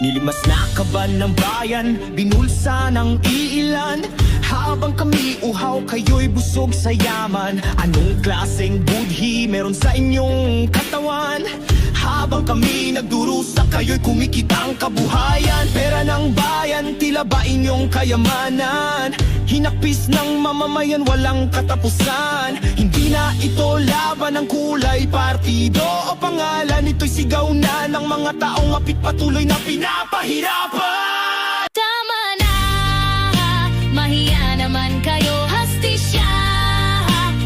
Nilimas na kaban ng bayan, binulsa ng iilan. Habang kami uhaw, kayo'y busog sa yaman. Anong klaseng budhi meron sa inyong katawan? Habang kami nagdurusa, kayo'y kumikitang kabuhayan. Pera ng bayan, tila ba inyong kayamanan? Hinakpis ng mamamayan, walang katapusan. Hindi na ito laban ng kulay, partido o pangalan. Ito'y sigaw na ng mga taong mapit patuloy na pinapahirapan. Tama na, mahiya naman kayo, hastisya.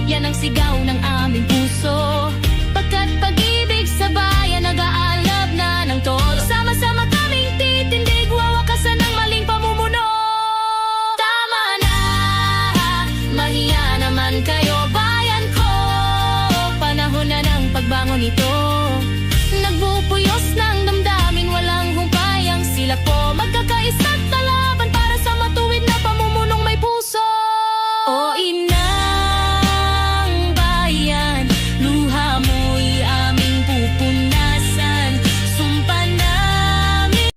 Yan ang sigaw ng aming puso. Pagkat pag-ibig sa bayan, nag-aalab na ng todo. Sama-sama kaming titindig, wawakasan ng maling pamumuno. Tama na, mahiya naman kayo, bayan ko. Panahon na ng pagbangon ito.